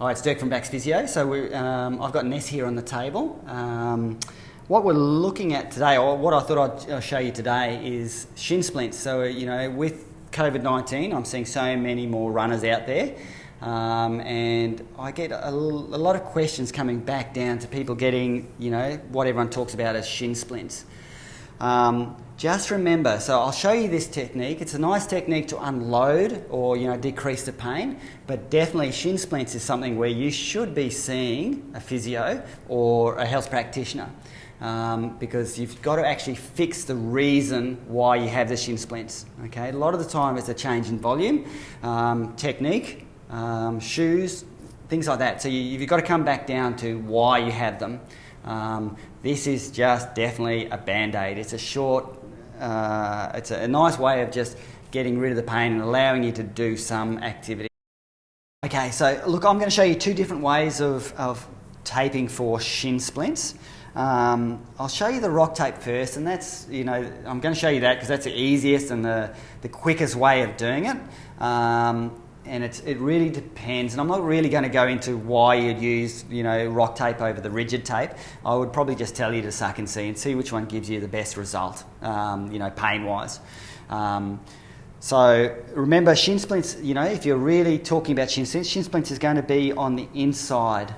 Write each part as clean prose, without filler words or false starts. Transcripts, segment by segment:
Hi, it's Dirk from Back's Physio. So I've got Ness here on the table. What we're looking at today, or what I thought I'd show you today, is shin splints. So, with COVID-19, I'm seeing so many more runners out there. And I get a lot of questions coming back down to people getting, what everyone talks about as shin splints. Just remember, so I'll show you this technique. It's a nice technique to unload or, decrease the pain, but definitely shin splints is something where you should be seeing a physio or a health practitioner because you've got to actually fix the reason why you have the shin splints. Okay, a lot of the time it's a change in volume, technique, shoes, things like that. So you've got to come back down to why you have them. This is just definitely a band-aid. It's a short, it's a nice way of just getting rid of the pain and allowing you to do some activity. Okay, so look, I'm going to show you two different ways of taping for shin splints. I'll show you the rock tape first, and that's, I'm going to show you that because that's the easiest and the quickest way of doing it. And it really depends, and I'm not really going to go into why you'd use, rock tape over the rigid tape. I would probably just tell you to suck and see which one gives you the best result, pain-wise. So remember, shin splints, if you're really talking about shin splints is going to be on the inside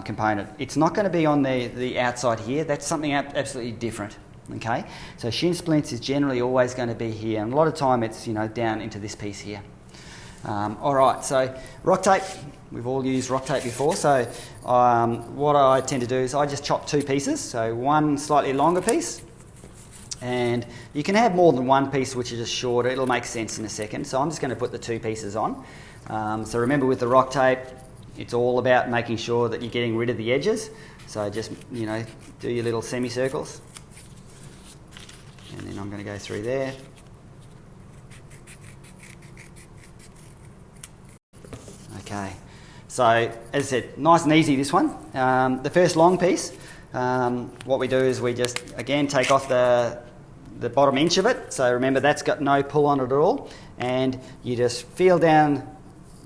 component. It's not going to be on the outside here. That's something absolutely different. Okay, so shin splints is generally always going to be here, and a lot of time it's down into this piece here. Alright, so rock tape, we've all used rock tape before, so what I tend to do is I just chop two pieces, so one slightly longer piece, and you can have more than one piece which is just shorter, it'll make sense in a second, so I'm just going to put the two pieces on. So remember, with the rock tape, it's all about making sure that you're getting rid of the edges, so just do your little semicircles, and then I'm going to go through there. Okay, so as I said, nice and easy this one. The first long piece, what we do is we just again take off the bottom inch of it. So remember, that's got no pull on it at all, and you just feel down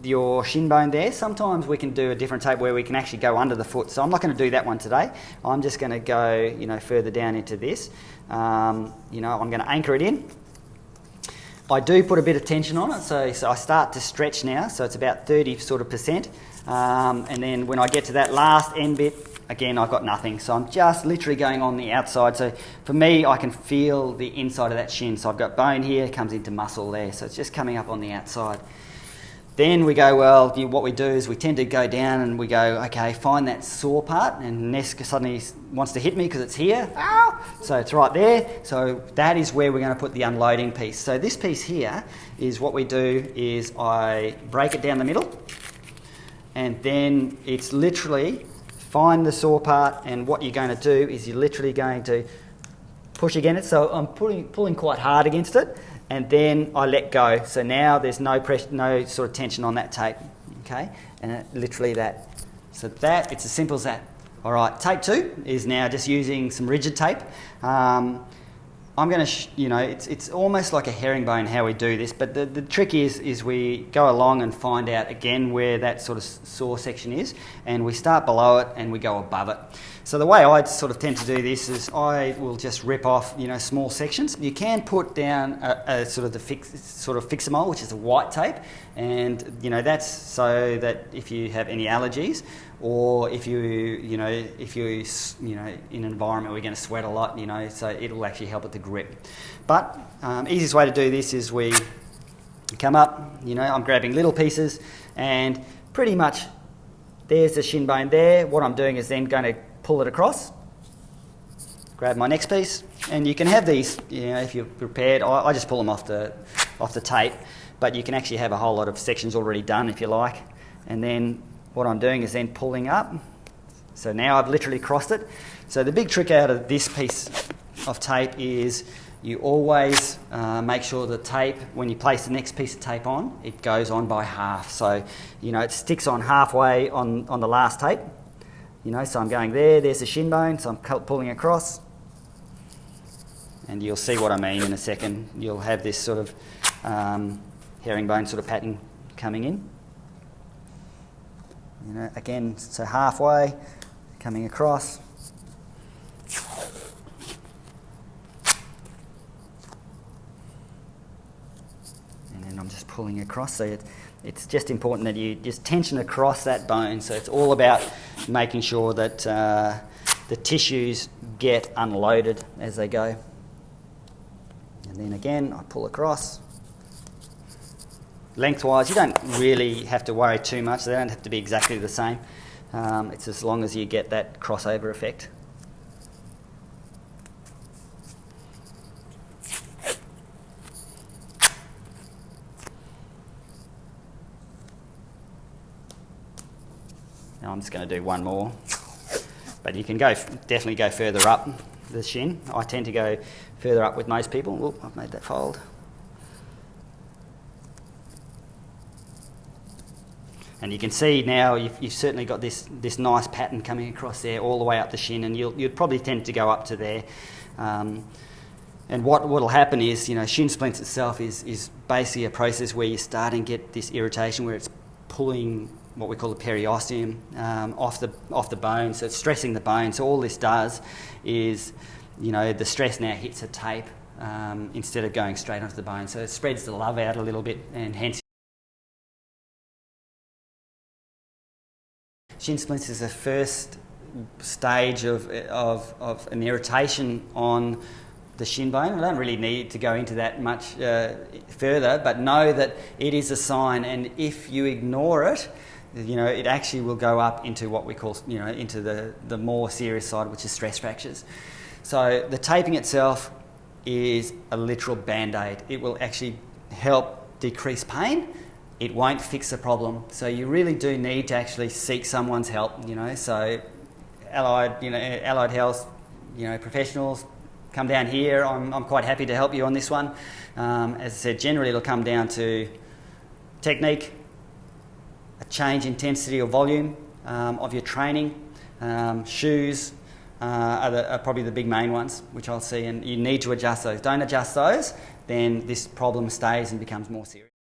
your shin bone there. Sometimes we can do a different tape where we can actually go under the foot. So I'm not going to do that one today. I'm just going to go further down into this. I'm going to anchor it in. I do put a bit of tension on it, so I start to stretch now, so it's about 30%. And then when I get to that last end bit, again, I've got nothing. So I'm just literally going on the outside. So for me, I can feel the inside of that shin. So I've got bone here, comes into muscle there. So it's just coming up on the outside. Then we go, what we do is we tend to go down and we go, okay, find that sore part, and Ness suddenly wants to hit me because it's here. Ow! So it's right there. So that is where we're going to put the unloading piece. So this piece here is what we do is I break it down the middle, and then it's literally find the sore part, and what you're going to do is you're literally going to push against it. So I'm pulling quite hard against it, and then I let go. So now there's no pressure, no sort of tension on that tape, okay? And literally that. So it's as simple as that. All right, tape two is now just using some rigid tape. I'm going to, it's almost like a herringbone how we do this, but the trick is we go along and find out again where that sort of sore section is, and we start below it and we go above it. So the way I sort of tend to do this is I will just rip off, small sections. You can put down a sort of fixamol, which is a white tape, and that's so that if you have any allergies, or if you in an environment where you're going to sweat a lot, so it'll actually help with the grip. But easiest way to do this is we come up, I'm grabbing little pieces, and pretty much there's the shin bone there. What I'm doing is then going to pull it across, grab my next piece, and you can have these, if you're prepared. I just pull them off the tape, but you can actually have a whole lot of sections already done if you like. And then what I'm doing is then pulling up. So now I've literally crossed it. So the big trick out of this piece of tape is you always make sure the tape, when you place the next piece of tape on, it goes on by half. So, it sticks on halfway on the last tape. So I'm going there's the shin bone, so I'm pulling across. And you'll see what I mean in a second. You'll have this sort of herringbone sort of pattern coming in. You know, again, so halfway, coming across. And then I'm just pulling across. So it's just important that you just tension across that bone. So it's all about making sure that the tissues get unloaded as they go. And then again, I pull across. Lengthwise, you don't really have to worry too much. They don't have to be exactly the same. It's as long as you get that crossover effect. Now I'm just going to do one more, but you can definitely go further up the shin. I tend to go further up with most people. Oop, I've made that fold. And you can see now you've certainly got this nice pattern coming across there all the way up the shin, and you'd probably tend to go up to there. And what will happen is, you know, shin splints itself is basically a process where you start and get this irritation where it's pulling what we call the periosteum off the bone, so it's stressing the bone. So all this does is, you know, the stress now hits a tape instead of going straight onto the bone. So it spreads the love out a little bit, and hence shin splints is the first stage of an irritation on the shin bone. I don't really need to go into that much further, but know that it is a sign, and if you ignore it, you know, it actually will go up into what we call, you know, into the more serious side, which is stress fractures. So the taping itself is a literal band-aid. It will actually help decrease pain. It won't fix the problem. So you really do need to actually seek someone's help, you know. So allied health, you know, professionals, come down here. I'm quite happy to help you on this one. As I said, generally it'll come down to technique, a change in intensity or volume of your training, shoes are probably the big main ones, which I'll see, and you need to adjust those. Don't adjust those, then this problem stays and becomes more serious.